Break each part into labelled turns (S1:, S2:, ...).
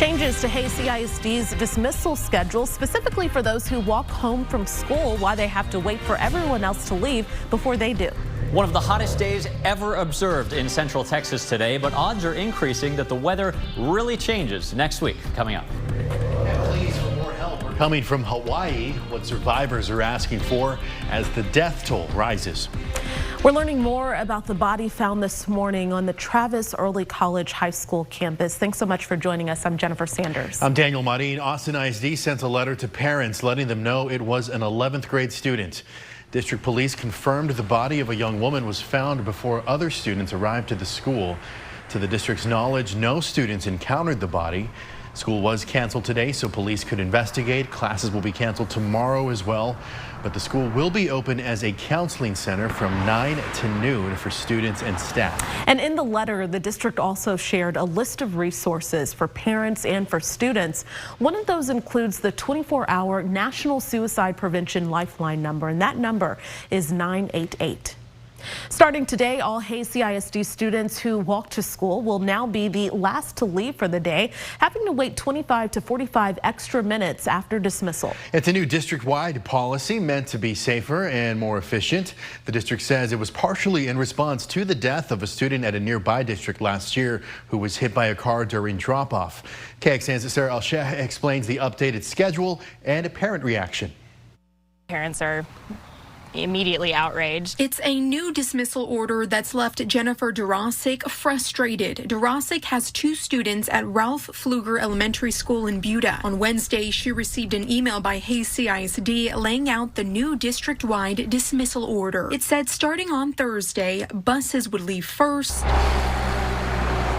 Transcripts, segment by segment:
S1: Changes to KXAN's dismissal schedule, specifically for those who walk home from school, why they have to wait for everyone else to leave before they do.
S2: One of the hottest days ever observed in Central Texas today, but odds are increasing that the weather really changes next week. Coming up.
S3: Please, for more help are coming from Hawaii, what survivors are asking for as the death toll rises.
S1: We're learning more about the body found this morning on the Travis Early College High School campus. Thanks so much for joining us. I'm Jennifer Sanders.
S3: I'm Daniel Marin. Austin ISD sent a letter to parents letting them know it was an 11th grade student. District police confirmed the body of a young woman was found before other students arrived to the school. To the district's knowledge, no students encountered the body. School was canceled today so police could investigate. Classes will be canceled tomorrow as well. But the school will be open as a counseling center from 9 to noon for students and staff.
S1: And in the letter, the district also shared a list of resources for parents and for students. One of those includes the 24-hour National Suicide Prevention Lifeline number, and that number is 988. Starting today, all KXAN students who walk to school will now be the last to leave for the day, having to wait 25 to 45 extra minutes after dismissal.
S3: It's a new district-wide policy meant to be safer and more efficient. The district says it was partially in response to the death of a student at a nearby district last year who was hit by a car during drop-off. KXAN's Sarah Al-Sheikh explains the updated schedule and a parent reaction.
S4: Parents are immediately outraged.
S5: It's a new dismissal order that's left Jennifer Durasic frustrated. Durasic has 2 students at Ralph Pfluger Elementary School in Buda. On Wednesday, she received an email by KXAN laying out the new district-wide dismissal order. It said starting on Thursday, buses would leave first,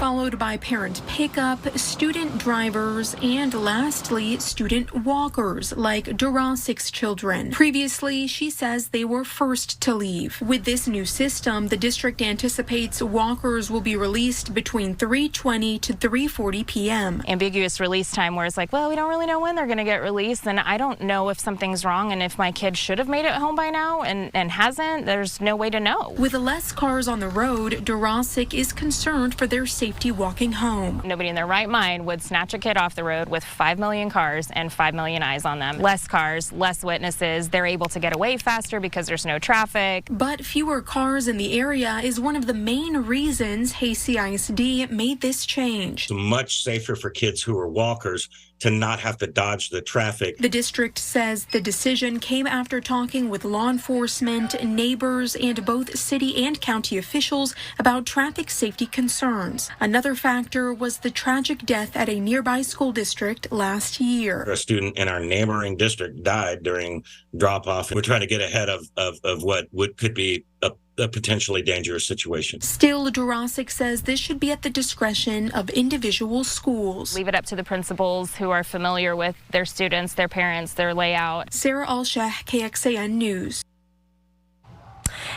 S5: followed by parent pickup, student drivers, and lastly, student walkers like Durasic's children. Previously, she says they were first to leave. With this new system, the district anticipates walkers will be released between 3:20 to 3:40 p.m.
S4: Ambiguous release time where it's like, well, we don't really know when they're going to get released, and I don't know if something's wrong, and if my kid should have made it home by now and hasn't, there's no way to know.
S5: With less cars on the road, Durasic is concerned for their safety walking home.
S4: Nobody in their right mind would snatch a kid off the road with 5 million cars and 5 million eyes on them. Less cars, less witnesses. They're able to get away faster because there's no traffic.
S5: But fewer cars in the area is one of the main reasons KXAN made this change.
S6: It's much safer for kids who are walkers to not have to dodge the traffic.
S5: The district says the decision came after talking with law enforcement, neighbors, and both city and county officials about traffic safety concerns. Another factor was the tragic death at a nearby school district last year.
S6: A student in our neighboring district died during drop-off. We're trying to get ahead of what could be a potentially dangerous situation.
S5: Still, Durasic says this should be at the discretion of individual schools.
S4: Leave it up to the principals who are familiar with their students, their parents, their layout.
S5: Sarah Al-Sheikh, KXAN News.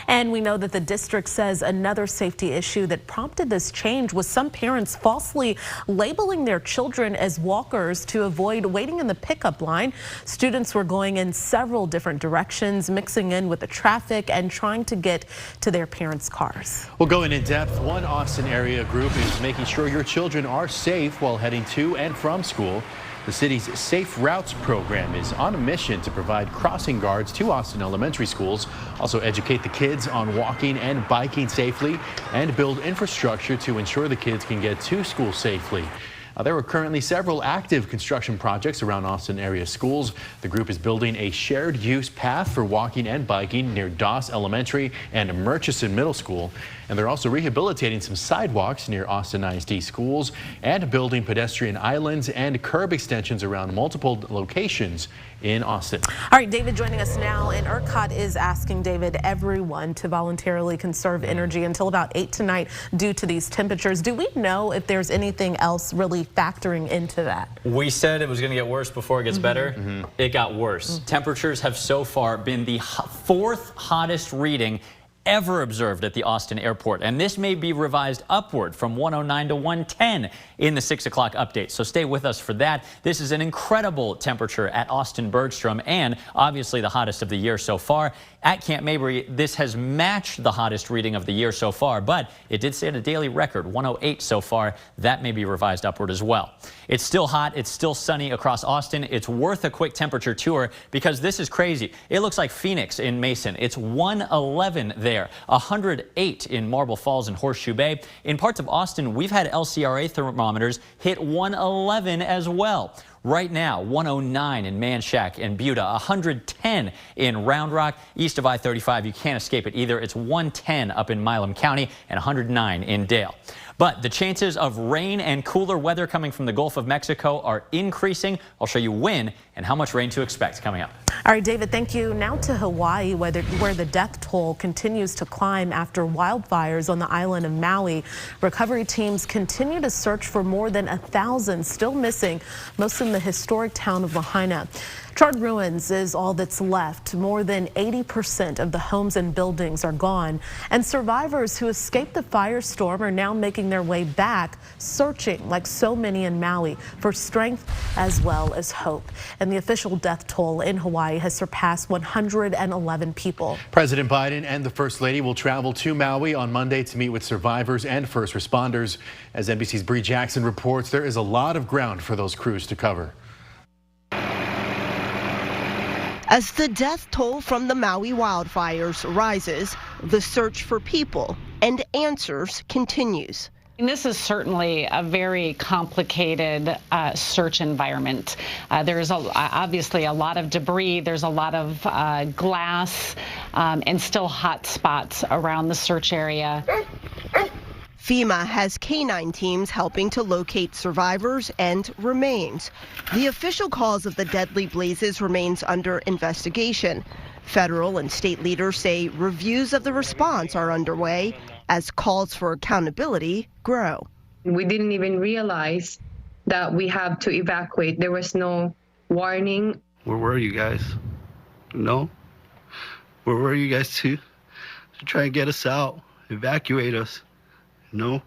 S1: And we know that the district says another safety issue that prompted this change was some parents falsely labeling their children as walkers to avoid waiting in the pickup line. Students were going in several different directions, mixing in with the traffic and trying to get to their parents' cars.
S3: We'll go in depth. One Austin area group is making sure your children are safe while heading to and from school. The city's Safe Routes program is on a mission to provide crossing guards to Austin elementary schools, also educate the kids on walking and biking safely, and build infrastructure to ensure the kids can get to school safely. There are currently several active construction projects around Austin area schools. The group is building a shared use path for walking and biking near Doss Elementary and Murchison Middle School. And they're also rehabilitating some sidewalks near Austin ISD schools and building pedestrian islands and curb extensions around multiple locations in Austin.
S1: All right, David joining us now, and ERCOT is asking, David, everyone to voluntarily conserve energy until about 8 tonight due to these temperatures. Do we know if there's anything else really factoring into that?
S2: We said it was going to get worse before it gets better. It got worse. Temperatures have so far been the 4th hottest reading ever observed at the Austin airport. And this may be revised upward from 109 to 110 in the 6 o'clock update. So stay with us for that. This is an incredible temperature at Austin Bergstrom and obviously the hottest of the year so far. At Camp Mabry, this has matched the hottest reading of the year so far, but it did set a daily record, 108 so far. That may be revised upward as well. It's still hot. It's still sunny across Austin. It's worth a quick temperature tour because this is crazy. It looks like Phoenix in Mason. It's 111 there, 108 in Marble Falls and Horseshoe Bay. In parts of Austin, we've had LCRA thermometers hit 111 as well. Right now, 109 in Manchac and Buda, 110 in Round Rock. East of I-35, you can't escape it either. It's 110 up in Milam County and 109 in Dale. But the chances of rain and cooler weather coming from the Gulf of Mexico are increasing. I'll show you when and how much rain to expect coming up.
S1: All right, David, thank you. Now to Hawaii, where the death toll continues to climb after wildfires on the island of Maui. Recovery teams continue to search for more than 1,000 still missing, most in the historic town of Lahaina. Charred ruins is all that's left. More than 80% of the homes and buildings are gone, and survivors who escaped the firestorm are now making their way back, searching, like so many in Maui, for strength as well as hope. And the official death toll in Hawaii has surpassed 111 people.
S3: President Biden and the First Lady will travel to Maui on Monday to meet with survivors and first responders. As NBC's Bree Jackson reports, there is a lot of ground for those crews to cover.
S7: As the death toll from the Maui wildfires rises, the search for people and answers continues.
S8: And this is certainly a very complicated search environment. There is obviously a lot of debris. There's a lot of glass and still hot spots around the search area.
S7: FEMA has K9 teams helping to locate survivors and remains. The official cause of the deadly blazes remains under investigation. Federal and state leaders say reviews of the response are underway as calls for accountability grow.
S9: We didn't even realize that we have to evacuate. There was no warning.
S10: Where were you guys? No? Where were you guys to try and get us out, evacuate us? No,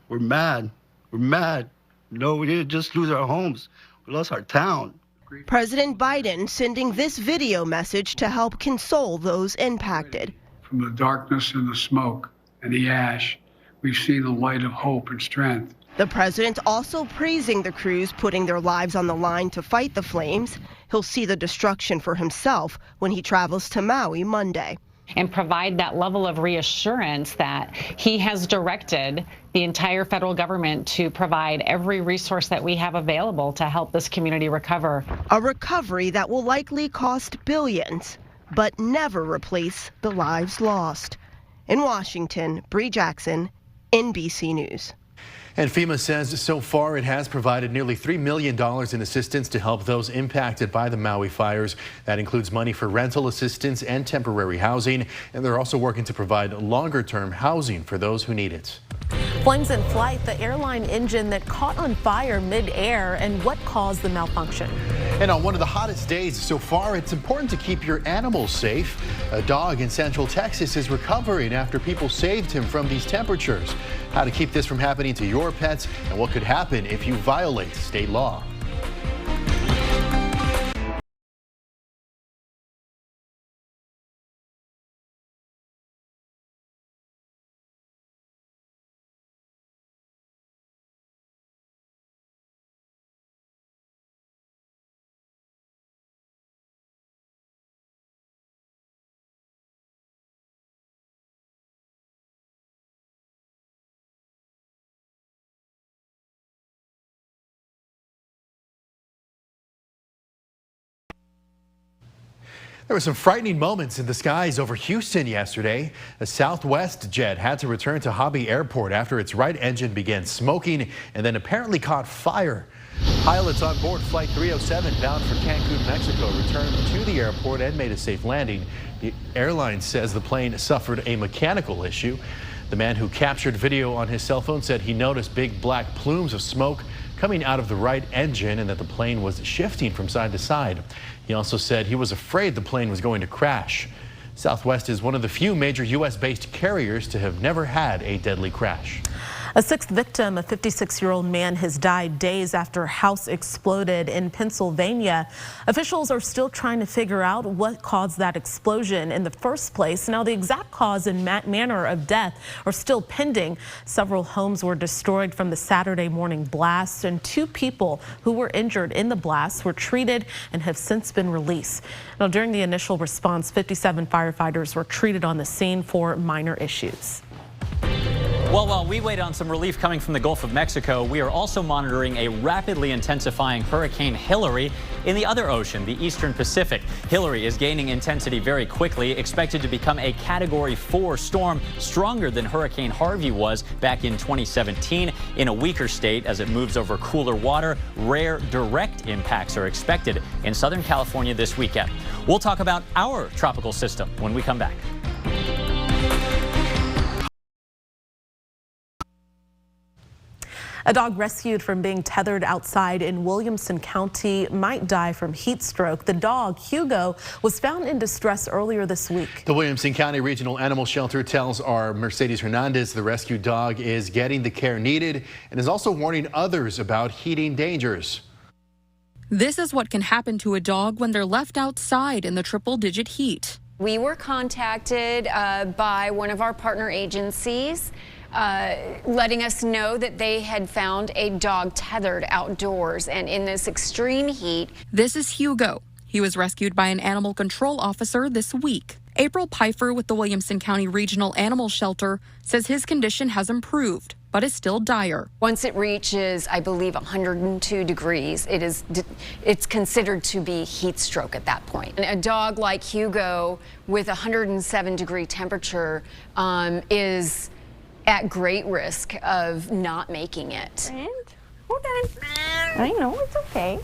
S10: we're mad. We're mad. No, we didn't just lose our homes. We lost our town.
S7: President Biden sending this video message to help console those impacted.
S11: From the darkness and the smoke and the ash, we've seen the light of hope and strength.
S7: The president also praising the crews putting their lives on the line to fight the flames. He'll see the destruction for himself when he travels to Maui Monday.
S8: And provide that level of reassurance that he has directed the entire federal government to provide every resource that we have available to help this community recover.
S7: A recovery that will likely cost billions, but never replace the lives lost. In Washington, Bree Jackson, NBC News.
S3: And FEMA says so far it has provided nearly $3 million in assistance to help those impacted by the Maui fires. That includes money for rental assistance and temporary housing. And they're also working to provide longer-term housing for those who need it.
S1: Flames in flight, the airline engine that caught on fire mid-air, and what caused the malfunction.
S3: And on one of the hottest days so far, it's important to keep your animals safe. A dog in Central Texas is recovering after people saved him from these temperatures. How to keep this from happening to your pets and what could happen if you violate state law. There were some frightening moments in the skies over Houston yesterday. A Southwest jet had to return to Hobby Airport after its right engine began smoking and then apparently caught fire. Pilots on board Flight 307 bound for Cancun, Mexico returned to the airport and made a safe landing. The airline says the plane suffered a mechanical issue. The man who captured video on his cell phone said he noticed big black plumes of smoke coming out of the right engine and that the plane was shifting from side to side. He also said he was afraid the plane was going to crash. Southwest is one of the few major U.S.-based carriers to have never had a deadly crash.
S1: A sixth victim, a 56-year-old man, has died days after a house exploded in Pennsylvania. Officials are still trying to figure out what caused that explosion in the first place. Now, the exact cause and manner of death are still pending. Several homes were destroyed from the Saturday morning blast, and 2 people who were injured in the blast were treated and have since been released. Now, during the initial response, 57 firefighters were treated on the scene for minor issues.
S2: Well, while we wait on some relief coming from the Gulf of Mexico, we are also monitoring a rapidly intensifying Hurricane Hilary in the other ocean, the Eastern Pacific. Hilary is gaining intensity very quickly, expected to become a Category 4 storm, stronger than Hurricane Harvey was back in 2017. In a weaker state as it moves over cooler water, rare direct impacts are expected in Southern California this weekend. We'll talk about our tropical system when we come back.
S1: A dog rescued from being tethered outside in Williamson County might die from heat stroke. The dog, Hugo, was found in distress earlier this week.
S3: The Williamson County Regional Animal Shelter tells our Mercedes Hernandez the rescued dog is getting the care needed and is also warning others about heating dangers.
S5: This is what can happen to a dog when they're left outside in the triple-digit heat.
S12: We were contacted by one of our partner agencies letting us know that they had found a dog tethered outdoors and in this extreme heat.
S5: This is Hugo. He was rescued by an animal control officer this week. April Pfeiffer with the Williamson County Regional Animal Shelter says his condition has improved, but is still dire.
S12: Once it reaches, I believe, 102 degrees, it's considered to be heat stroke at that point. And a dog like Hugo with 107-degree temperature is at great risk of not making it.
S13: Hold on. I know, it's okay.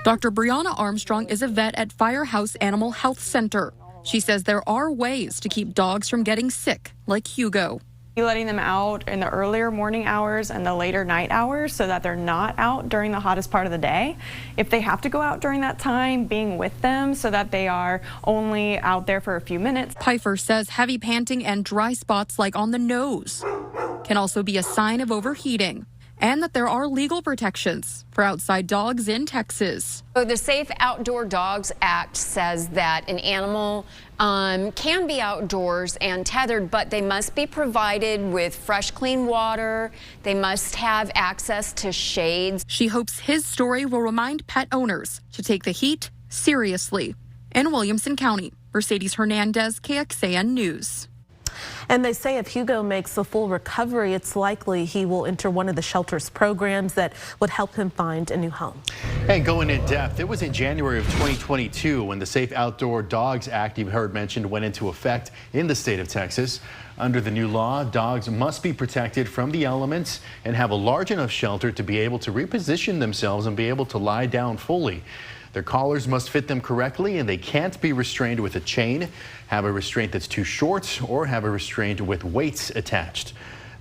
S5: Dr. Brianna Armstrong is a vet at Firehouse Animal Health Center. She says there are ways to keep dogs from getting sick, like Hugo.
S13: Letting them out in the earlier morning hours and the later night hours so that they're not out during the hottest part of the day. If they have to go out during that time, being with them so that they are only out there for a few minutes.
S5: Pfeiffer says heavy panting and dry spots like on the nose can also be a sign of overheating, and that there are legal protections for outside dogs in Texas.
S12: So the Safe Outdoor Dogs Act says that an animal can be outdoors and tethered, but they must be provided with fresh, clean water. They must have access to shades.
S5: She hopes his story will remind pet owners to take the heat seriously. In Williamson County, Mercedes Hernandez, KXAN News.
S1: And they say if Hugo makes a full recovery, it's likely he will enter one of the shelter's programs that would help him find a new home.
S3: And going in depth, it was in January of 2022 when the Safe Outdoor Dogs Act you've heard mentioned went into effect in the state of Texas. Under the new law, dogs must be protected from the elements and have a large enough shelter to be able to reposition themselves and be able to lie down fully. Their collars must fit them correctly, and they can't be restrained with a chain, have a restraint that's too short, or have a restraint with weights attached.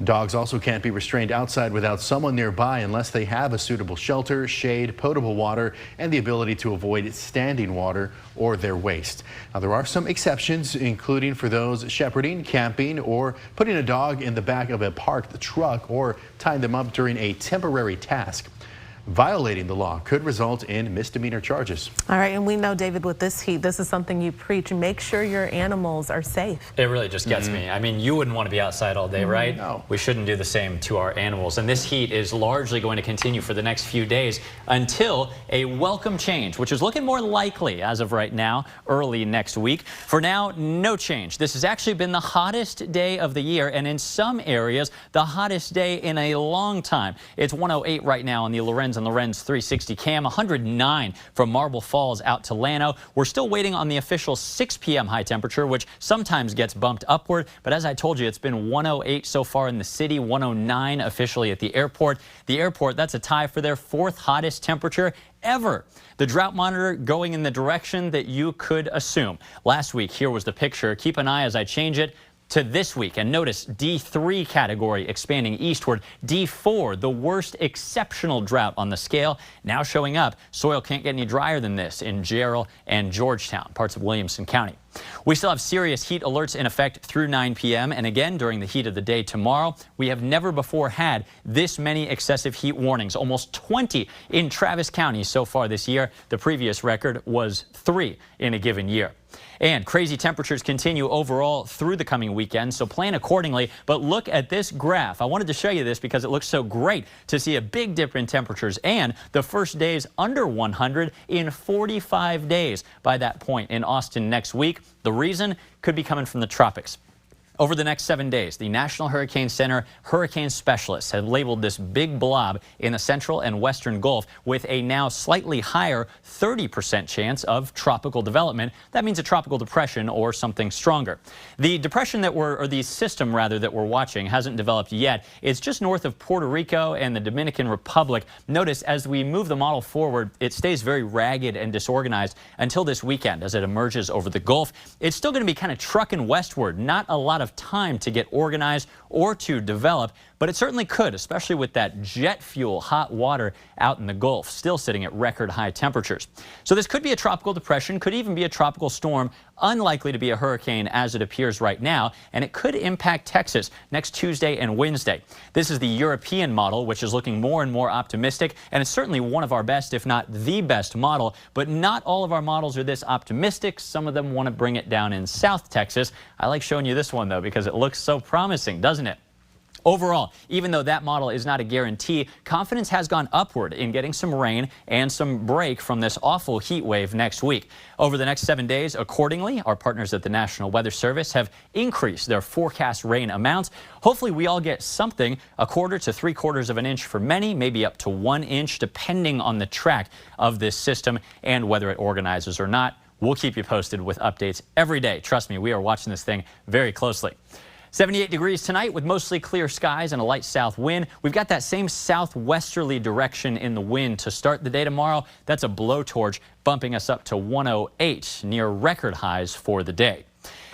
S3: Dogs also can't be restrained outside without someone nearby unless they have a suitable shelter, shade, potable water, and the ability to avoid standing water or their waste. Now, there are some exceptions, including for those shepherding, camping, or putting a dog in the back of a parked truck or tying them up during a temporary task. Violating the law could result in misdemeanor charges.
S1: All right, and we know, David, with this heat, this is something you preach. Make sure your animals are safe.
S2: It really just gets me. I mean, you wouldn't want to be outside all day, right?
S3: No.
S2: We shouldn't do the same to our animals. And this heat is largely going to continue for the next few days until a welcome change, which is looking more likely as of right now, early next week. For now, no change. This has actually been the hottest day of the year, and in some areas, the hottest day in a long time. It's 108 right now on the Lorenz and Lorenz 360 cam, 109 from Marble Falls out to Llano. We're still waiting on the official 6 p.m. high temperature, which sometimes gets bumped upward. But as I told you, it's been 108 so far in the city, 109 officially at the airport. The airport, that's a tie for their 4th hottest temperature ever. The drought monitor going in the direction that you could assume. Last week, here was the picture. Keep an eye as I change it. to this week. And notice D3 category expanding eastward. D4, the worst exceptional drought on the scale, now showing up. Soil can't get any drier than this in Jarrell and Georgetown, parts of Williamson County. We still have serious heat alerts in effect through 9 p.m. and again during the heat of the day tomorrow. We have never before had this many excessive heat warnings, almost 20 in Travis County so far this year. The previous record was 3 in a given year. And crazy temperatures continue overall through the coming weekend, so plan accordingly. But look at this graph. I wanted to show you this because it looks so great to see a big dip in temperatures and the first days under 100 in 45 days by that point in Austin next week. The reason could be coming from the tropics. Over the next 7 days, the National Hurricane Center hurricane specialists have labeled this big blob in the central and western Gulf with a now slightly higher 30% chance of tropical development. That means a tropical depression or something stronger. The depression the system rather that we're watching hasn't developed yet. It's just north of Puerto Rico and the Dominican Republic. Notice as we move the model forward, it stays very ragged and disorganized until this weekend as it emerges over the Gulf. It's still going to be kind of trucking westward, not a lot of time to get organized or to develop, but it certainly could, especially with that jet fuel hot water out in the Gulf, still sitting at record high temperatures. So this could be a tropical depression, could even be a tropical storm, unlikely to be a hurricane as it appears right now, and it could impact Texas next Tuesday and Wednesday. This is the European model, which is looking more and more optimistic, and it's certainly one of our best, if not the best model, but not all of our models are this optimistic. Some of them want to bring it down in South Texas. I like showing you this one, though, because it looks so promising, doesn't it? Overall, even though that model is not a guarantee, confidence has gone upward in getting some rain and some break from this awful heat wave next week. Over the next 7 days, accordingly, our partners at the National Weather Service have increased their forecast rain amounts. Hopefully, we all get something, 1/4 to 3/4 of an inch for many, maybe up to 1 inch, depending on the track of this system and whether it organizes or not. We'll keep you posted with updates every day. Trust me, we are watching this thing very closely. 78 degrees tonight with mostly clear skies and a light south wind. We've got that same southwesterly direction in the wind to start the day tomorrow. That's a blowtorch bumping us up to 108, near record highs for the day.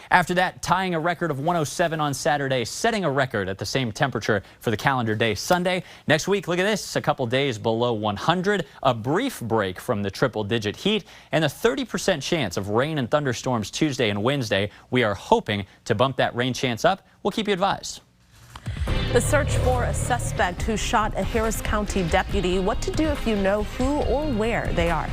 S2: After that, tying a record of 107 on Saturday, setting a record at the same temperature for the calendar day Sunday. Next week, look at this, a couple days below 100, a brief break from the triple-digit heat, and a 30% chance of rain and thunderstorms Tuesday and Wednesday. We are hoping to bump that rain chance up. We'll keep you advised.
S1: The search for a suspect who shot a Harris County deputy. What to do if you know who or where they are.